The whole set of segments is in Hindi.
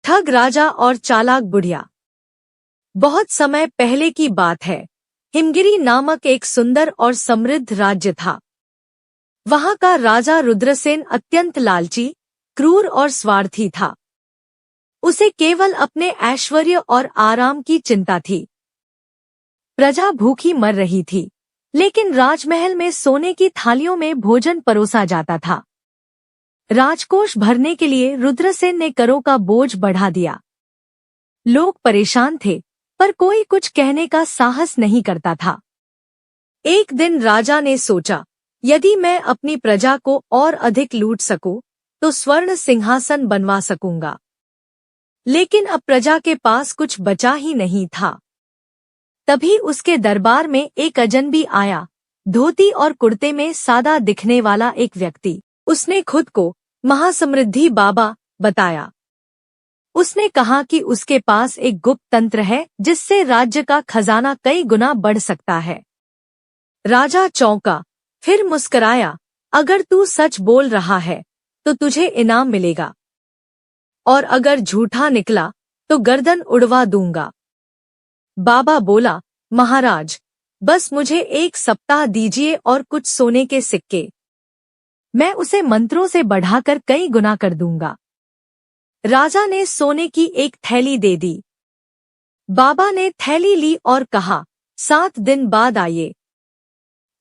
ठग राजा और चालाक बुढ़िया। बहुत समय पहले की बात है। हिमगिरी नामक एक सुंदर और समृद्ध राज्य था। वहां का राजा रुद्रसेन अत्यंत लालची, क्रूर और स्वार्थी था। उसे केवल अपने ऐश्वर्य और आराम की चिंता थी। प्रजा भूखी मर रही थी, लेकिन राजमहल में सोने की थालियों में भोजन परोसा जाता था। राजकोष भरने के लिए रुद्रसेन ने करों का बोझ बढ़ा दिया। लोग परेशान थे, पर कोई कुछ कहने का साहस नहीं करता था। एक दिन राजा ने सोचा, यदि मैं अपनी प्रजा को और अधिक लूट सकूं, तो स्वर्ण सिंहासन बनवा सकूंगा। लेकिन अब प्रजा के पास कुछ बचा ही नहीं था। तभी उसके दरबार में एक अजनबी आया, धोती और कुर्ते में सादा दिखने वाला एक व्यक्ति। उसने खुद को महासमृद्धि बाबा बताया। उसने कहा कि उसके पास एक गुप्त तंत्र है जिससे राज्य का खजाना कई गुना बढ़ सकता है। राजा चौंका, फिर मुस्कराया, अगर तू सच बोल रहा है तो तुझे इनाम मिलेगा, और अगर झूठा निकला तो गर्दन उड़वा दूंगा। बाबा बोला, महाराज, बस मुझे 1 सप्ताह दीजिए और कुछ सोने के सिक्के। मैं उसे मंत्रों से बढ़ाकर कई गुना कर दूंगा। राजा ने सोने की एक थैली दे दी। बाबा ने थैली ली और कहा, 7 दिन बाद आइए।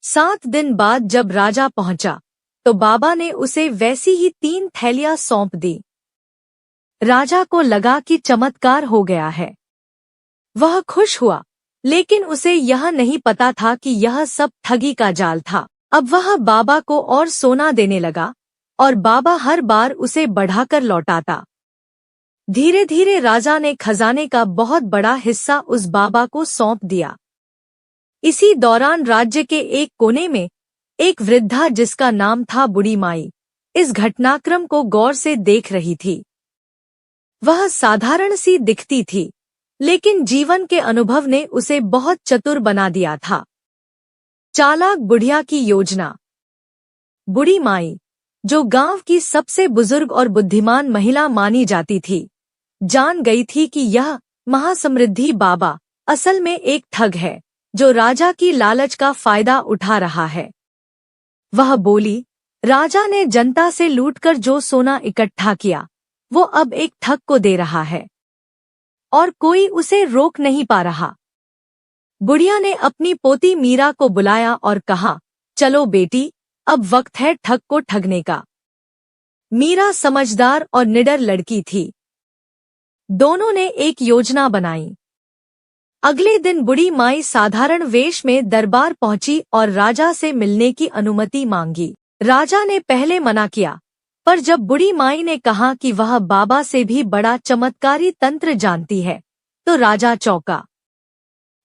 7 दिन बाद जब राजा पहुंचा, तो बाबा ने उसे वैसी ही 3 थैलियां सौंप दी। राजा को लगा कि चमत्कार हो गया है। वह खुश हुआ, लेकिन उसे यह नहीं पता था कि यह सब ठगी का जाल था। अब वह बाबा को और सोना देने लगा, और बाबा हर बार उसे बढ़ाकर लौटाता। धीरे धीरे राजा ने खजाने का बहुत बड़ा हिस्सा उस बाबा को सौंप दिया। इसी दौरान राज्य के एक कोने में एक वृद्धा जिसका नाम था बूढ़ी माई, इस घटनाक्रम को गौर से देख रही थी। वह साधारण सी दिखती थी, लेकिन जीवन के अनुभव ने उसे बहुत चतुर बना दिया था। चालाक बुढ़िया की योजना। बूढ़ी माई, जो गांव की सबसे बुजुर्ग और बुद्धिमान महिला मानी जाती थी, जान गई थी कि यह महासमृद्धि बाबा असल में एक ठग है जो राजा की लालच का फायदा उठा रहा है। वह बोली, राजा ने जनता से लूटकर जो सोना इकट्ठा किया, वो अब एक ठग को दे रहा है, और कोई उसे रोक नहीं पा रहा। बुढ़िया ने अपनी पोती मीरा को बुलाया और कहा, चलो बेटी, अब वक्त है ठग को ठगने का। मीरा समझदार और निडर लड़की थी। दोनों ने एक योजना बनाई। अगले दिन बूढ़ी माई साधारण वेश में दरबार पहुंची और राजा से मिलने की अनुमति मांगी। राजा ने पहले मना किया, पर जब बूढ़ी माई ने कहा कि वह बाबा से भी बड़ा चमत्कारी तंत्र जानती है, तो राजा चौंका।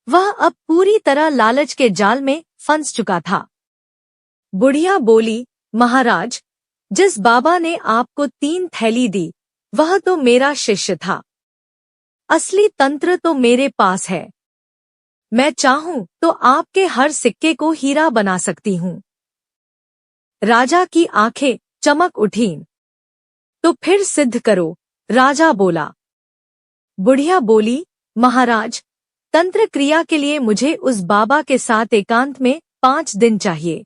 वह अब पूरी तरह लालच के जाल में फंस चुका था। बुढ़िया बोली, महाराज, जिस बाबा ने आपको 3 थैली दी, वह तो मेरा शिष्य था। असली तंत्र तो मेरे पास है। मैं चाहूं तो आपके हर सिक्के को हीरा बना सकती हूं। राजा की आंखें चमक उठीं। तो फिर सिद्ध करो, राजा बोला। बुढ़िया बोली, महाराज, तंत्र क्रिया के लिए मुझे उस बाबा के साथ एकांत में 5 दिन चाहिए,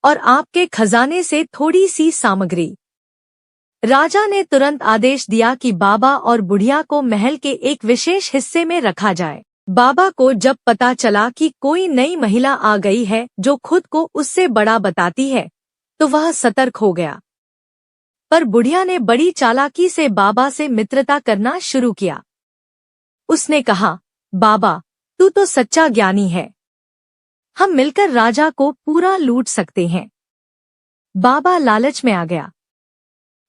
और आपके खजाने से थोड़ी सी सामग्री। राजा ने तुरंत आदेश दिया कि बाबा और बुढ़िया को महल के एक विशेष हिस्से में रखा जाए। बाबा को जब पता चला कि कोई नई महिला आ गई है जो खुद को उससे बड़ा बताती है, तो वह सतर्क हो गया। पर बुढ़िया ने बड़ी चालाकी से बाबा से मित्रता करना शुरू किया। उसने कहा, बाबा, तू तो सच्चा ज्ञानी है। हम मिलकर राजा को पूरा लूट सकते हैं। बाबा लालच में आ गया।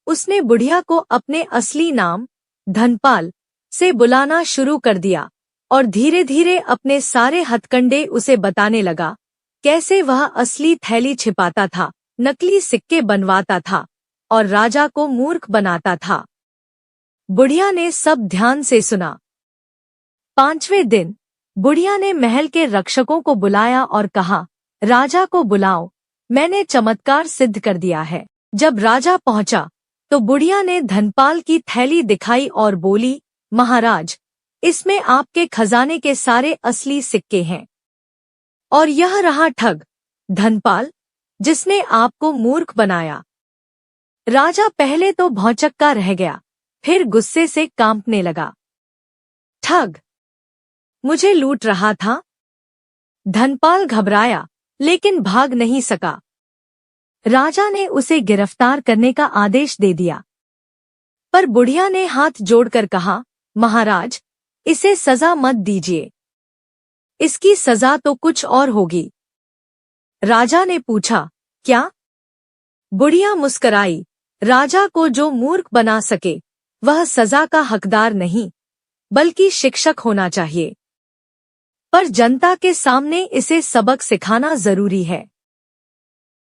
उसने बुढ़िया को अपने असली नाम धनपाल से बुलाना शुरू कर दिया, और धीरे धीरे अपने सारे हथकंडे उसे बताने लगा। कैसे वह असली थैली छिपाता था, नकली सिक्के बनवाता था, और राजा को मूर्ख बनाता था। बुढ़िया ने सब ध्यान से सुना। 5वें दिन बुढ़िया ने महल के रक्षकों को बुलाया और कहा, राजा को बुलाओ, मैंने चमत्कार सिद्ध कर दिया है। जब राजा पहुंचा, तो बुढ़िया ने धनपाल की थैली दिखाई और बोली, महाराज, इसमें आपके खजाने के सारे असली सिक्के हैं। और यह रहा ठग, धनपाल, जिसने आपको मूर्ख बनाया। राजा पहले तो भौंचक्का रह गया, फिर गुस्से से कांपने लगा। ठग, मुझे लूट रहा था? धनपाल घबराया, लेकिन भाग नहीं सका। राजा ने उसे गिरफ्तार करने का आदेश दे दिया। पर बुढ़िया ने हाथ जोड़कर कहा, महाराज, इसे सजा मत दीजिए। इसकी सजा तो कुछ और होगी। राजा ने पूछा, क्या? बुढ़िया मुस्कराई, राजा को जो मूर्ख बना सके वह सजा का हकदार नहीं, बल्कि शिक्षक होना चाहिए। पर जनता के सामने इसे सबक सिखाना जरूरी है।